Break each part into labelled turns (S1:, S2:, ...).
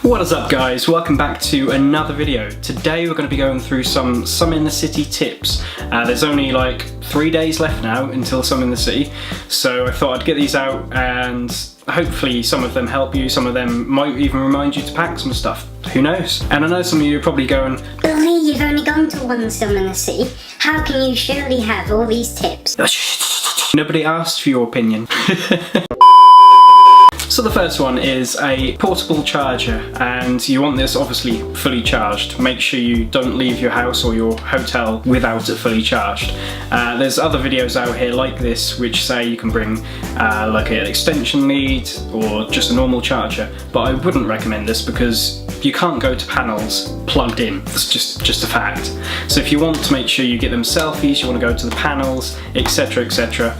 S1: What is up guys, welcome back to another video. Today we're going to be going through some in the city tips. There's only like 3 days left now until some in the city, so I thought I'd get these out and hopefully some of them help you, some of them might even remind you to pack some stuff. Who knows? And I know some of you are probably going,
S2: Billy, you've only gone to one some in the city. How can you surely have all these tips?
S1: Nobody asked for your opinion. So the first one is a portable charger, and you want this obviously fully charged. Make sure you don't leave your house or your hotel without it fully charged. There's other videos out here like this which say you can bring like an extension lead or just a normal charger, but I wouldn't recommend this because you can't go to panels plugged in. That's just a fact. So if you want to make sure you get them selfies, you want to go to the panels, etc, etc,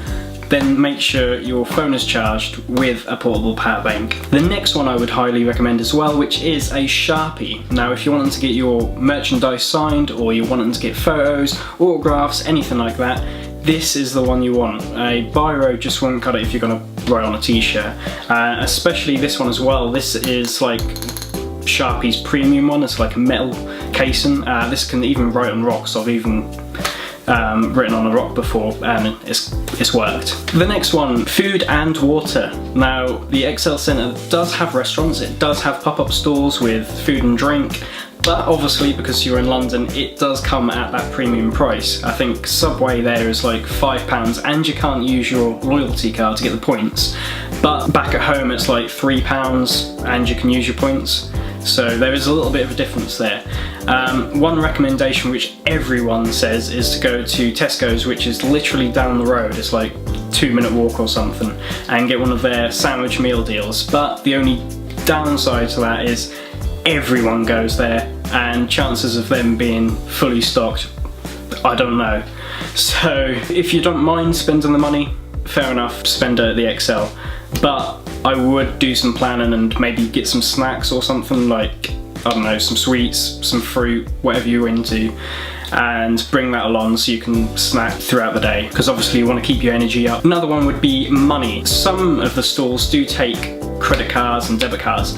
S1: then make sure your phone is charged with a portable power bank. The next one I would highly recommend as well, which is a Sharpie. Now if you're wanting to get your merchandise signed, or you're wanting to get photos, autographs, anything like that, this is the one you want. A biro just won't cut it if you're going to write on a t-shirt. Especially this one as well. This is like Sharpie's premium one. It's like a metal casing. This can even write on rocks. I've even written on a rock before and it's worked. The next one, food and water. Now the XL Centre does have restaurants, it does have pop-up stores with food and drink, but obviously because you're in London it does come at that premium price. I think Subway there is like £5 and you can't use your loyalty card to get the points, but back at home it's like £3 and you can use your points. So there is a little bit of a difference there. One recommendation which everyone says is to go to Tesco's, which is literally down the road. It's like 2-minute walk or something, and get one of their sandwich meal deals. But the only downside to that is everyone goes there, and chances of them being fully stocked, I don't know. So if you don't mind spending the money, fair enough, spend it at the XL. But I would do some planning and maybe get some snacks or something, like, I don't know, some sweets, some fruit, whatever you're into, and bring that along so you can snack throughout the day, because obviously you want to keep your energy up. Another one would be money. Some of the stores do take credit cards and debit cards,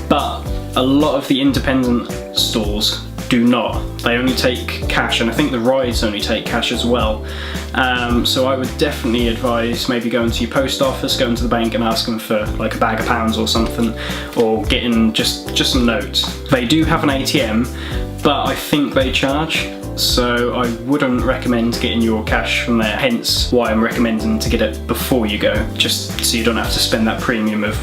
S1: but a lot of the independent stores do not. They only take cash, and I think the rides only take cash as well. So I would definitely advise maybe going to your post office, going to the bank and asking for like a bag of pounds or something, or getting just some notes. They do have an ATM, but I think they charge, so I wouldn't recommend getting your cash from there, hence why I'm recommending to get it before you go, just so you don't have to spend that premium of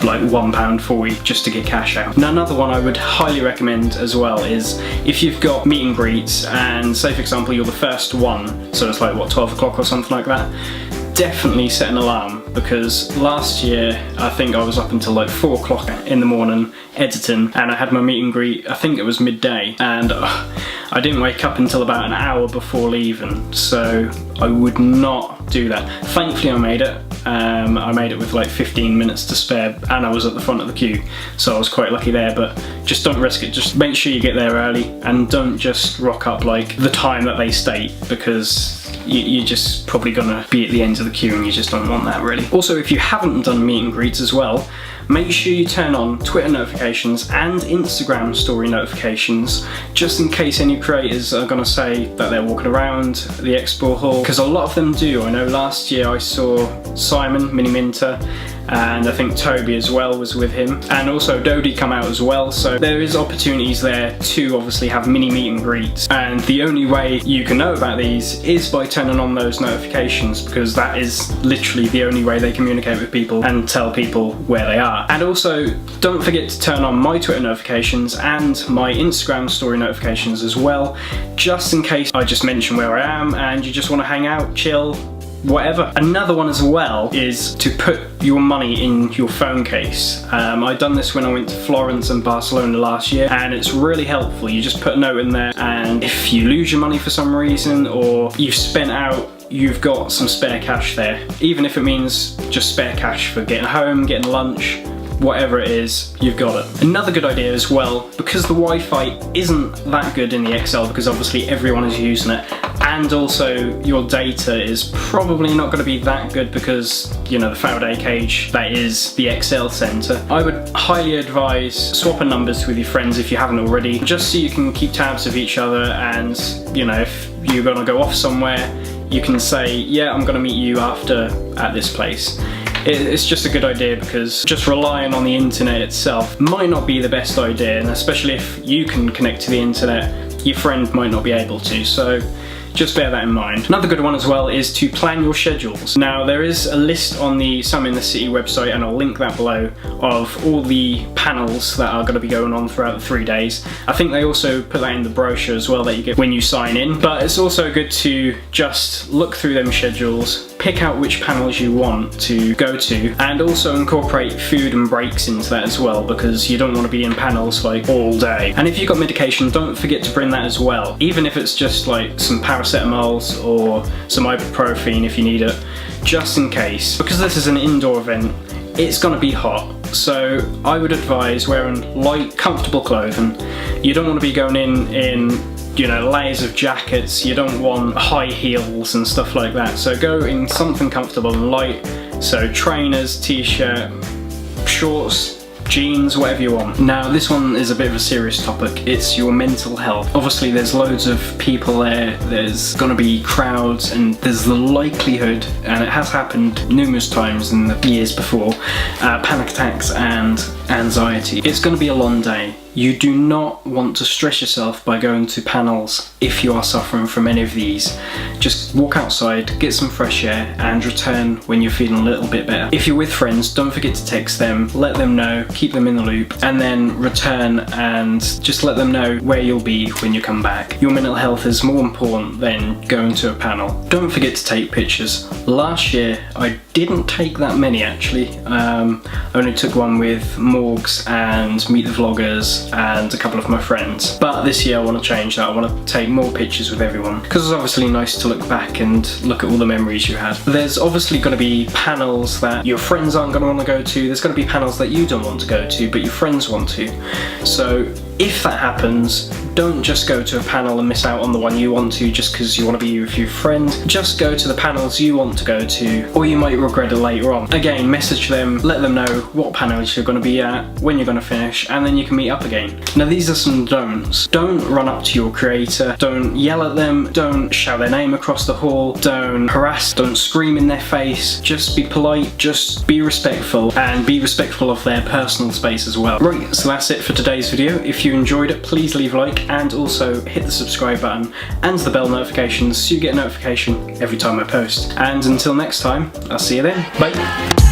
S1: like £1.40 just to get cash out. Now another one I would highly recommend as well is if you've got meet and greets, and say for example you're the first one, so it's like what, 12 o'clock or something like that, definitely set an alarm, because last year I think I was up until like 4 o'clock in the morning editing, and I had my meet and greet, I think it was midday, and I didn't wake up until about an hour before leaving, so I would not do that. Thankfully I made it. I made it with like 15 minutes to spare, and I was at the front of the queue, so I was quite lucky there. But just don't risk it, just make sure you get there early, and don't just rock up like the time that they state, because you're just probably gonna be at the end of the queue and you just don't want that really. Also, if you haven't done meet and greets as well, make sure you turn on Twitter notifications and Instagram story notifications, just in case any creators are going to say that they're walking around the expo hall, because a lot of them do. I know last year I saw Simon, Mini Minter, and I think Toby as well was with him, and also Dodie come out as well, so there is opportunities there to obviously have mini meet and greets, and the only way you can know about these is by turning on those notifications, because that is literally the only way they communicate with people and tell people where they are. And also don't forget to turn on my Twitter notifications and my Instagram story notifications as well, just in case I just mention where I am and you just want to hang out, chill, whatever. Another one as well is to put your money in your phone case. I done this when I went to Florence and Barcelona last year, and it's really helpful. You just put a note in there, and if you lose your money for some reason or you've spent out, you've got some spare cash there, even if it means just spare cash for getting home, getting lunch, whatever it is, you've got it. Another good idea as well, because the Wi-Fi isn't that good in the XL, because obviously everyone is using it, and also your data is probably not going to be that good because, you know, the Faraday cage that is the Excel center. I would highly advise swapping numbers with your friends if you haven't already, just so you can keep tabs of each other, and, you know, if you're going to go off somewhere, you can say, yeah, I'm going to meet you after at this place. It's just a good idea, because just relying on the internet itself might not be the best idea, and especially if you can connect to the internet, your friend might not be able to, so just bear that in mind. Another good one as well is to plan your schedules. Now, there is a list on the Some in the City website, and I'll link that below, of all the panels that are going to be going on throughout the 3 days. I think they also put that in the brochure as well that you get when you sign in, but it's also good to just look through them schedules, pick out which panels you want to go to, and also incorporate food and breaks into that as well, because you don't want to be in panels like all day. And if you've got medication, don't forget to bring that as well, even if it's just like some paracetamols or some ibuprofen if you need it, just in case. Because this is an indoor event, it's going to be hot, so I would advise wearing light, comfortable clothing. You don't want to be going in, you know, layers of jackets. You don't want high heels and stuff like that, so go in something comfortable and light, so trainers, t-shirt, shorts, jeans, whatever you want. Now, this one is a bit of a serious topic. It's your mental health. Obviously there's loads of people there, there's gonna be crowds, and there's the likelihood, and it has happened numerous times in the years before, panic attacks and anxiety. It's gonna be a long day. You do not want to stress yourself by going to panels if you are suffering from any of these. Just walk outside, get some fresh air, and return when you're feeling a little bit better. If you're with friends, don't forget to text them, let them know, keep them in the loop, and then return and just let them know where you'll be when you come back. Your mental health is more important than going to a panel. Don't forget to take pictures. Last year, I didn't take that many actually. I only took one with Morgs and Meet the Vloggers and a couple of my friends. But this year I want to change that. I want to take more pictures with everyone, because it's obviously nice to look back and look at all the memories you had. There's obviously going to be panels that your friends aren't going to want to go to. There's going to be panels that you don't want to go to, but your friends want to. So if that happens, don't just go to a panel and miss out on the one you want to just because you want to be with your friend. Just go to the panels you want to go to, or you might regret it later on. Again, message them, let them know what panels you're going to be at, when you're going to finish, and then you can meet up again. Now, these are some don'ts. Don't run up to your creator, don't yell at them, don't shout their name across the hall, don't harass, don't scream in their face. Just be polite, just be respectful, and be respectful of their personal space as well. Right, so that's it for today's video. If you enjoyed it, please leave a like, and also hit the subscribe button and the bell notifications so you get a notification every time I post. And until next time, I'll see you then. Bye!